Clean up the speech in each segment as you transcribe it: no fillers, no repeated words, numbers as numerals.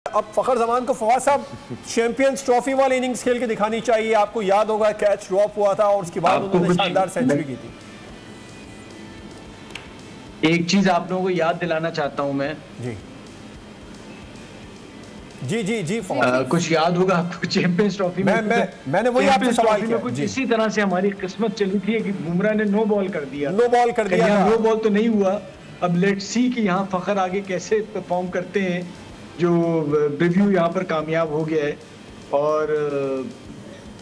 अब फखर जमान को फवाद साहब चैंपियंस ट्रॉफी वाली इनिंग्स खेल के दिखानी चाहिए। आपको याद होगा कैच ड्रॉप हुआ था और उसके बाद उन्होंने शानदार सेंचुरी की थी। एक चीज आप लोगों को याद दिलाना चाहता हूं मैं। जी जी जी जी कुछ याद होगा आपको चैंपियंस ट्रॉफी में? मैंने वही आपसे सवाल किया। कुछ इसी तरह से हमारी किस्मत चली थी कि बुमराह ने नो बॉल कर दिया। नो बॉल तो नहीं हुआ। अब लेट्स सी कि यहाँ फखर आगे कैसे परफॉर्म करते हैं। जो रिव्यू यहाँ पर कामयाब हो गया है और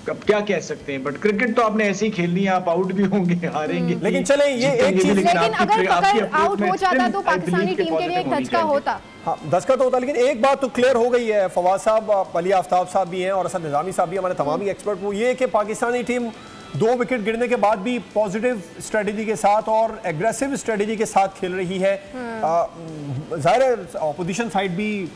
अब क्या कह सकते हैं, बट क्रिकेट तो आपने ऐसे ही खेलनी है। आप आउट भी होंगे, हारेंगे, लेकिन चले ये एक चीज, लेकिन अगर फखर आउट हो जाता तो पाकिस्तानी टीम के लिए एक धचका होता। हाँ, धचका तो होता, लेकिन एक बात तो क्लियर हो गई है। फवाद साहब, अली आफ्ताब साहब भी हैं और असद निजामी साहब भी, हमारे तमाम ही एक्सपर्ट, वो ये कि पाकिस्तानी टीम 2 विकेट गिरने के बाद भी पॉजिटिव स्ट्रेटजी के साथ और एग्रेसिव स्ट्रेटजी के साथ खेल रही है। जाहिर है अपोजिशन साइड भी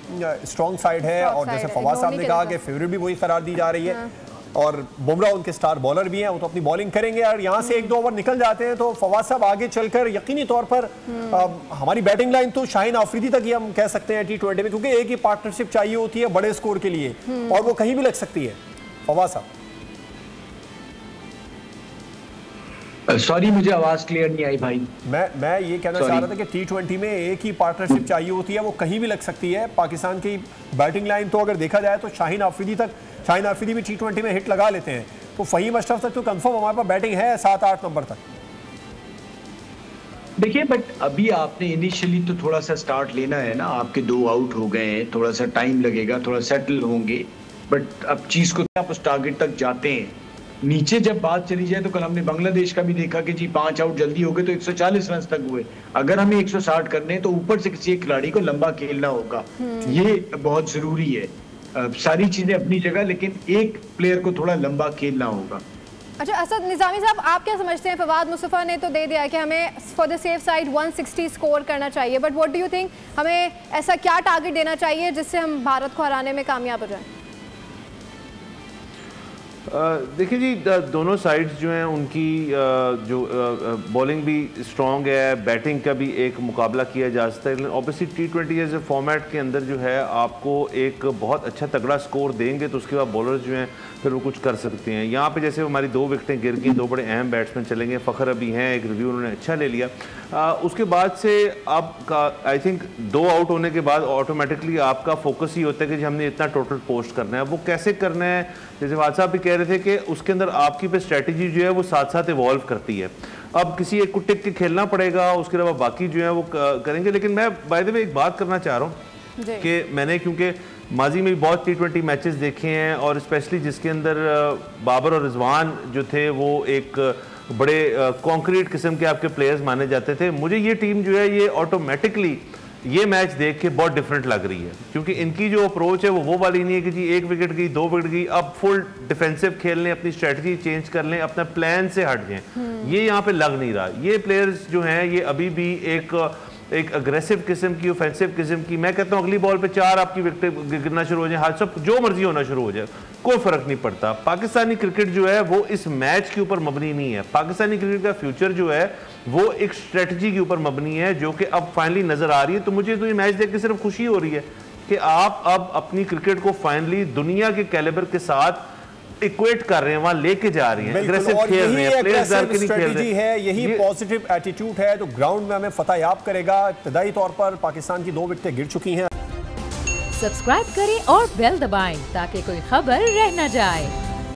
स्ट्रॉन्ग साइड है और जैसे फवाद साहब ने कहा कि फेवरेट भी वही करार दी जा रही है और बुमराह उनके स्टार बॉलर भी हैं, वो तो अपनी बॉलिंग करेंगे और यहाँ से 1-2 ओवर निकल जाते हैं तो फवाद साहब आगे चलकर यकीनी तौर पर हमारी बैटिंग लाइन तो शाहीन आफरीदी तक ही हम कह सकते हैं T20 में, क्योंकि एक ही पार्टनरशिप चाहिए होती है बड़े स्कोर के लिए और वो कहीं भी लग सकती है। फवाद साहब सॉरी, मुझे आवाज क्लियर नहीं आई भाई। मैं ये कहना चाह रहा था कि T20 में एक ही पार्टनरशिप चाहिए होती है, वो कहीं भी लग सकती है। पाकिस्तान की बैटिंग लाइन तो अगर देखा जाए तो शाहीन आफरीदी भी T20 में हिट लगा लेते हैं, तो फहीम अशरफ तक तो कंफर्म हमारे पास बैटिंग है 7-8 नंबर तक। देखिए, बट अभी आपने इनिशियली तो थोड़ा सा स्टार्ट लेना है ना। आपके 2 आउट हो गए हैं, थोड़ा सा टाइम लगेगा, थोड़ा सेटल होंगे, बट अब चीज को आप उस टारगेट तक जाते हैं। नीचे जब बात चली जाए तो कल हमने बांग्लादेश का भी देखा कि जी 5 आउट जल्दी हो गए तो 140 रन तक हुए। अगर हमें 160 करने हैं तो ऊपर से किसी एक खिलाड़ी को लंबा खेलना होगा, ये बहुत जरूरी है। सारी चीजें अपनी जगह, लेकिन एक प्लेयर को थोड़ा लंबा खेलना होगा। अच्छा असद निजामी साहब, आप क्या समझते हैं? फवाद मुस्तफा ने तो दे दिया कि हमें for the safe side 160 score करना चाहिए, but what do you think, हमें ऐसा क्या टारगेट देना चाहिए जिससे हम भारत को हराने में कामयाब हो जाए? देखिए जी, दोनों साइड्स जो हैं उनकी जो बॉलिंग भी स्ट्रॉन्ग है, बैटिंग का भी एक मुकाबला किया जा सकता है। लेकिन ऑब्वियसली T20 जैसे फॉर्मेट के अंदर जो है आपको एक बहुत अच्छा तगड़ा स्कोर देंगे तो उसके बाद बॉलर्स जो हैं फिर वो कुछ कर सकते हैं। यहाँ पे जैसे हमारी 2 विकेटें गिर गई, 2 बड़े अहम बैट्समैन चलेंगे, फ़खर अभी हैं, एक रिव्यू उन्होंने अच्छा ले लिया। उसके बाद से आपका आई थिंक 2 आउट होने के बाद ऑटोमेटिकली आपका फोकस ही होता है कि जी हमने इतना टोटल पोस्ट करना है। वो कैसे करना है, जैसे वाद साहब भी कह रहे थे कि उसके अंदर आपकी पे स्ट्रेटजी जो है वो साथ साथ इवॉल्व करती है। अब किसी एक को टिक के खेलना पड़ेगा, उसके अलावा बाकी जो है वो करेंगे। लेकिन मैं बाय द वे एक बात करना चाह रहा हूँ कि मैंने क्योंकि माजी में भी बहुत T20 मैचेस देखे हैं और स्पेशली जिसके अंदर बाबर और रिजवान जो थे वो एक बड़े कॉन्क्रीट किस्म के आपके प्लेयर्स माने जाते थे। मुझे ये टीम जो है ये ऑटोमेटिकली ये मैच देख के बहुत डिफरेंट लग रही है, क्योंकि इनकी जो अप्रोच है वो वाली नहीं है कि जी 1 विकेट गई, 2 विकेट गई, अब फुल डिफेंसिव खेल लें, अपनी स्ट्रेटजी चेंज कर लें, अपना प्लान से हट जाएं। ये यहाँ पे लग नहीं रहा। ये प्लेयर्स जो हैं ये अभी भी एक अग्रेसिव किस्म की, ऑफेंसिव किस्म की, मैं कहता हूँ अगली बॉल पे 4 आपकी विकेट गिरना शुरू हो जाए, हर सब जो मर्जी होना शुरू हो जाए, कोई फर्क नहीं पड़ता। पाकिस्तानी क्रिकेट जो है वो इस मैच के ऊपर मबनी नहीं है। पाकिस्तानी क्रिकेट का फ्यूचर जो है वो एक स्ट्रेटजी के ऊपर मबनी है जो कि अब फाइनली नजर आ रही है। तो मुझे तो ये मैच देख के सिर्फ खुशी हो रही है कि आप अब अपनी क्रिकेट को फाइनली दुनिया के कैलिबर के साथ इक्वेट कर रहे हैं, वहां लेके जा रही हैं, एग्रेसिव खेल रहे हैं, प्लेयर्स डर के नहीं खेल रहे हैं। यही पॉजिटिव एटीट्यूड है तो ग्राउंड में हमें फतह याब करेगा। इब्तदाई तौर पर पाकिस्तान की 2 विकेटें गिर चुकी हैं। सब्सक्राइब करें और बेल दबाएं ताकि कोई खबर रह न जाए।